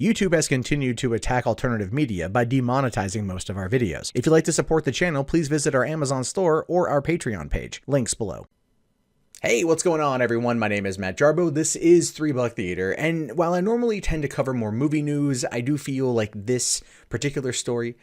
YouTube has continued to attack alternative media by demonetizing most of our videos. If you'd like to support the channel, please visit our Amazon store or our Patreon page. Links below. Hey, what's going on, everyone? My name is Matt Jarbo. This is 3 Buck Theater, and while I normally tend to cover more movie news, I do feel like this particular story,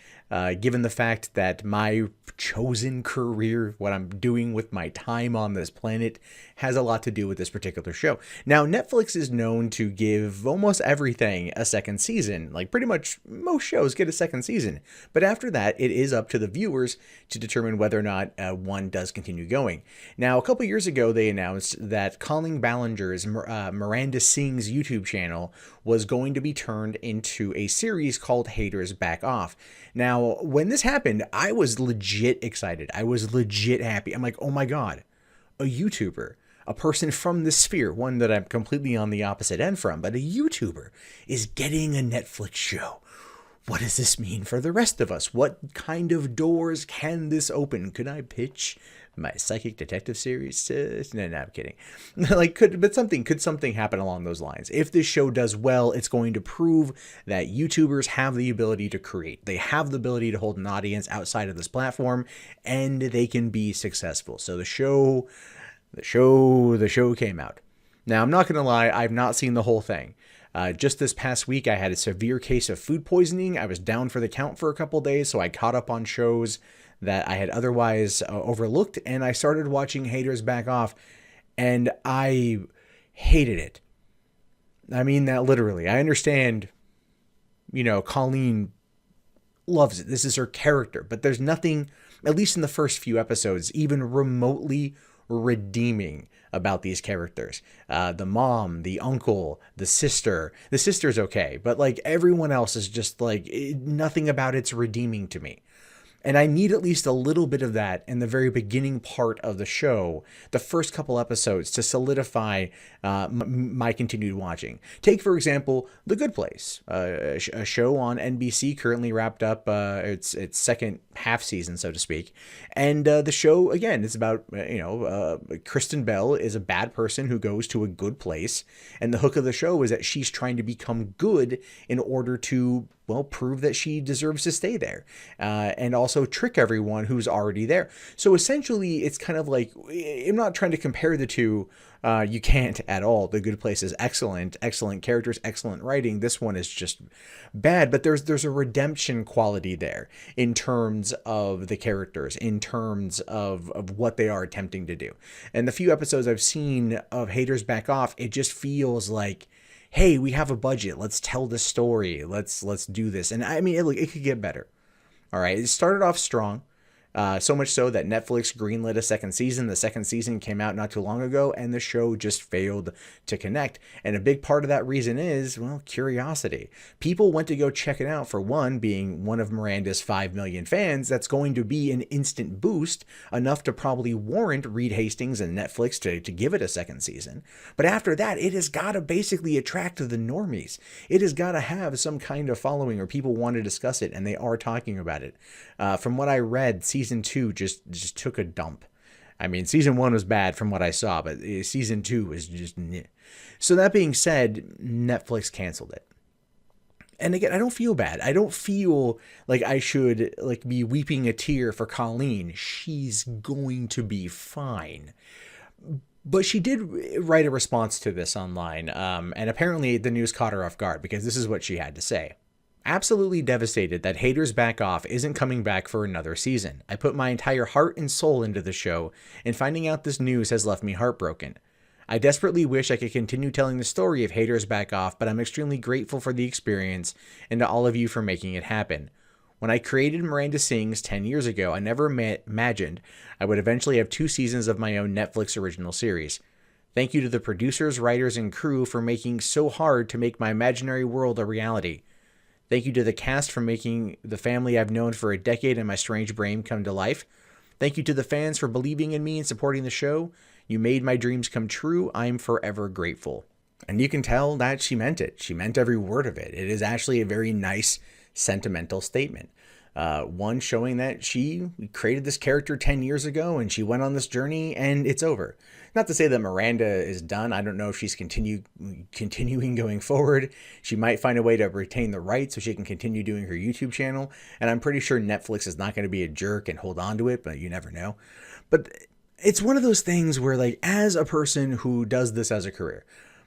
given the fact that my chosen career, what I'm doing with my time on this planet, has a lot to do with this particular show. Now, Netflix is known to give almost everything a second season. Like, pretty much most shows get a second season. But after that, it is up to the viewers to determine whether or not one does continue going. Now, a couple years ago, they announced that Colleen Ballinger's Miranda Sings YouTube channel was going to be turned into a series called Haters Back Off. Now, when this happened, I was legit excited. I was legit happy. I'm like, oh my God, a YouTuber, a person from this sphere, one that I'm completely on the opposite end from, but a YouTuber is getting a Netflix show. What does this mean for the rest of us? What kind of doors can this open? Could I pitch my psychic detective series? No, I'm kidding. Could something happen along those lines? If this show does well, it's going to prove that YouTubers have the ability to create. They have the ability to hold an audience outside of this platform, and they can be successful. So the show came out. Now, I'm not going to lie, I've not seen the whole thing. Just this past week, I had a severe case of food poisoning. I was down for the count for a couple days, so I caught up on shows that I had otherwise overlooked, and I started watching Haters Back Off, and I hated it. I mean that literally. I understand, Colleen loves it. This is her character, but there's nothing, at least in the first few episodes, even remotely redeeming about these characters. The mom, the uncle, the sister. The sister's okay, but everyone else is just nothing about it's redeeming to me. And I need at least a little bit of that in the very beginning part of the show, the first couple episodes, to solidify my continued watching. Take, for example, The Good Place, a show on NBC currently wrapped up its second half season, so to speak. And the show, again, is about, Kristen Bell is a bad person who goes to a good place. And the hook of the show is that she's trying to become good in order to, prove that she deserves to stay there, and also trick everyone who's already there. So essentially, it's kind of like, I'm not trying to compare the two. You can't at all. The Good Place is excellent characters, excellent writing. This one is just bad, but there's a redemption quality there in terms of the characters, in terms of what they are attempting to do. And the few episodes I've seen of Haters Back Off, it just feels like, hey, we have a budget. Let's tell the story. Let's do this. And I mean, it could get better. All right. It started off strong. So much so that Netflix greenlit a second season. The second season came out not too long ago, and the show just failed to connect. And a big part of that reason is, curiosity. People went to go check it out, for one, being one of Miranda's 5 million fans. That's going to be an instant boost, enough to probably warrant Reed Hastings and Netflix to give it a second season. But after that, it has got to basically attract the normies. It has got to have some kind of following, or people want to discuss it, and they are talking about it. From what I read, Season 2 just took a dump. I mean, Season 1 was bad from what I saw, but Season 2 was just meh. So that being said, Netflix canceled it. And again, I don't feel bad. I don't feel like I should be weeping a tear for Colleen. She's going to be fine. But she did write a response to this online, and apparently the news caught her off guard, because this is what she had to say. Absolutely devastated that Haters Back Off isn't coming back for another season. I put my entire heart and soul into the show, and finding out this news has left me heartbroken. I desperately wish I could continue telling the story of Haters Back Off, but I'm extremely grateful for the experience and to all of you for making it happen. When I created Miranda Sings 10 years ago, I never imagined I would eventually have 2 seasons of my own Netflix original series. Thank you to the producers, writers, and crew for making so hard to make my imaginary world a reality. Thank you to the cast for making the family I've known for a decade and my strange brain come to life. Thank you to the fans for believing in me and supporting the show. You made my dreams come true. I'm forever grateful. And you can tell that she meant it. She meant every word of it. It is actually a very nice, sentimental statement. One showing that she created this character 10 years ago and she went on this journey and it's over. Not to say that Miranda is done. I don't know if she's continuing going forward. She might find a way to retain the rights so she can continue doing her YouTube channel. And I'm pretty sure Netflix is not going to be a jerk and hold on to it, but you never know. But it's one of those things where, like, as a person who does this as a career,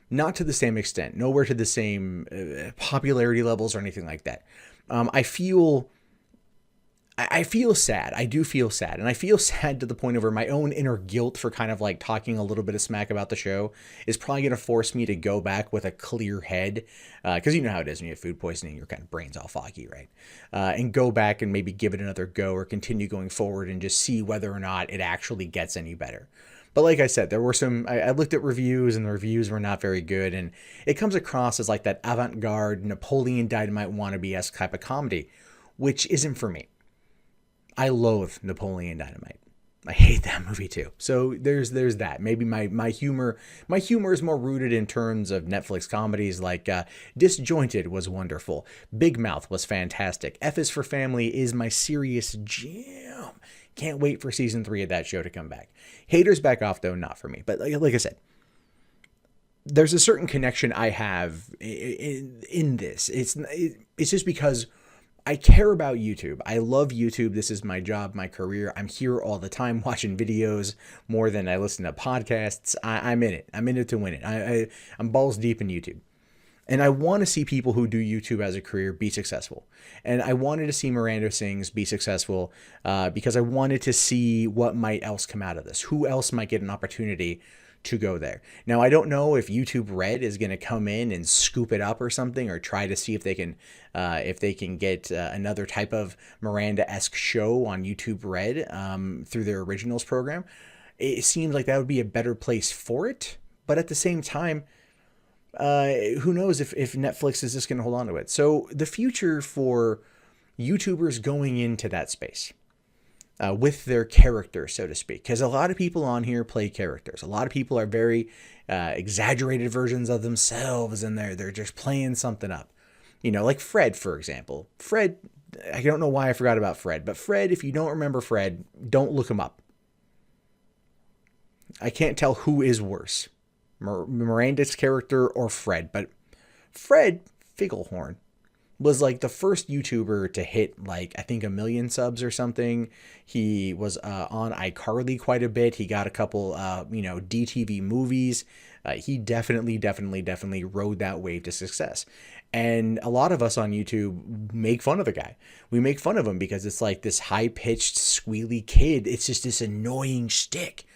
not to the same extent, nowhere to the same popularity levels or anything like that, I feel sad. I do feel sad. And I feel sad to the point of where my own inner guilt for kind of like talking a little bit of smack about the show is probably going to force me to go back with a clear head. Because you know how it is when you have food poisoning, your kind of brain's all foggy, right? And go back and maybe give it another go or continue going forward and just see whether or not it actually gets any better. But like I said, there were I looked at reviews and the reviews were not very good. And it comes across as like that avant-garde Napoleon Dynamite wannabe-esque type of comedy, which isn't for me. I loathe Napoleon Dynamite. I hate that movie too. So there's that. Maybe my humor is more rooted in terms of Netflix comedies like Disjointed was wonderful. Big Mouth was fantastic. F is for Family is my serious jam. Can't wait for season 3 of that show to come back. Haters back off though, not for me. But like I said, there's a certain connection I have in this. It's just because I care about YouTube. I love YouTube. This is my job, my career. I'm here all the time watching videos more than I listen to podcasts. I'm in it. I'm in it to win it. I'm balls deep in YouTube. And I want to see people who do YouTube as a career be successful. And I wanted to see Miranda Sings be successful because I wanted to see what might else come out of this. Who else might get an opportunity to go there. Now, I don't know if YouTube Red is going to come in and scoop it up or something, or try to see if they can get another type of Miranda-esque show on YouTube Red through their originals program. It seems like that would be a better place for it. But at the same time, who knows if Netflix is just going to hold on to it. So the future for YouTubers going into that space, with their character, so to speak, because a lot of people on here play characters. A lot of people are very exaggerated versions of themselves, and they're just playing something up. You know, like Fred, for example. Fred, I don't know why I forgot about Fred, but Fred, if you don't remember Fred, don't look him up. I can't tell who is worse, Miranda's character or Fred, but Fred Figglehorn was like the first YouTuber to hit like, I think 1 million subs or something. He was on iCarly quite a bit. He got a couple, DTV movies. He definitely rode that wave to success. And a lot of us on YouTube make fun of the guy. We make fun of him because it's like this high-pitched, squealy kid. It's just this annoying shtick.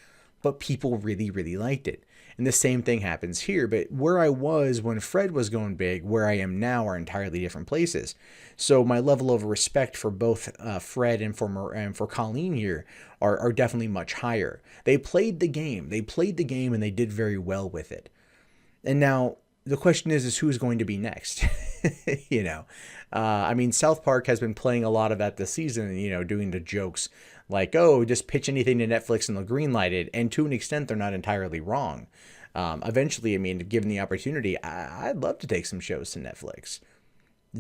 But people really, really liked it. And the same thing happens here. But where I was when Fred was going big, where I am now are entirely different places. So my level of respect for both Fred and for Colleen here are definitely much higher. They played the game. And they did very well with it. And now the question is who's going to be next? South Park has been playing a lot of that this season, doing the jokes like, oh, just pitch anything to Netflix and they'll greenlight it. And to an extent, they're not entirely wrong. Eventually, given the opportunity, I'd love to take some shows to Netflix.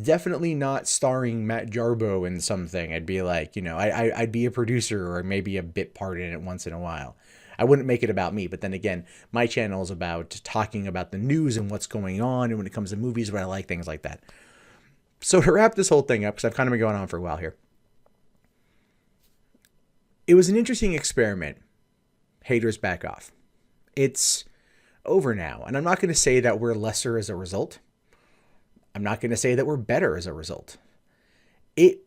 Definitely not starring Matt Jarbo in something. I'd be like, I'd be a producer or maybe a bit part in it once in a while. I wouldn't make it about me, but then again, my channel is about talking about the news and what's going on, and when it comes to movies, what I like, things like that. So to wrap this whole thing up, because I've kind of been going on for a while here, it was an interesting experiment. Haters back off. It's over now, and I'm not going to say that we're lesser as a result. I'm not going to say that we're better as a result. It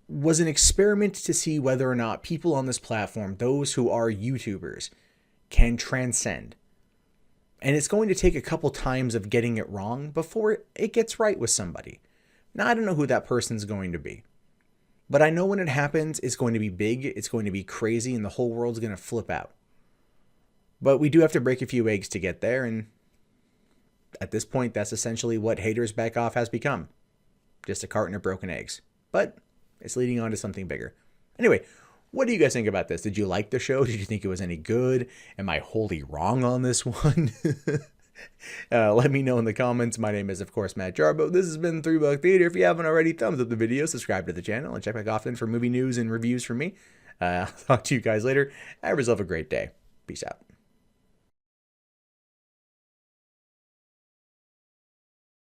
was an experiment to see whether or not people on this platform, those who are YouTubers, can transcend. And it's going to take a couple times of getting it wrong before it gets right with somebody. Now, I don't know who that person's going to be. But I know when it happens, it's going to be big, it's going to be crazy, and the whole world's going to flip out. But we do have to break a few eggs to get there, and at this point, that's essentially what Haters Back Off has become. Just a carton of broken eggs. But it's leading on to something bigger. Anyway, what do you guys think about this? Did you like the show? Did you think it was any good? Am I wholly wrong on this one? Let me know in the comments. My name is, of course, Matt Jarbo. This has been 3 Buck Theater. If you haven't already, thumbs up the video, subscribe to the channel, and check back often for movie news and reviews from me. I'll talk to you guys later. Have yourself a great day. Peace out.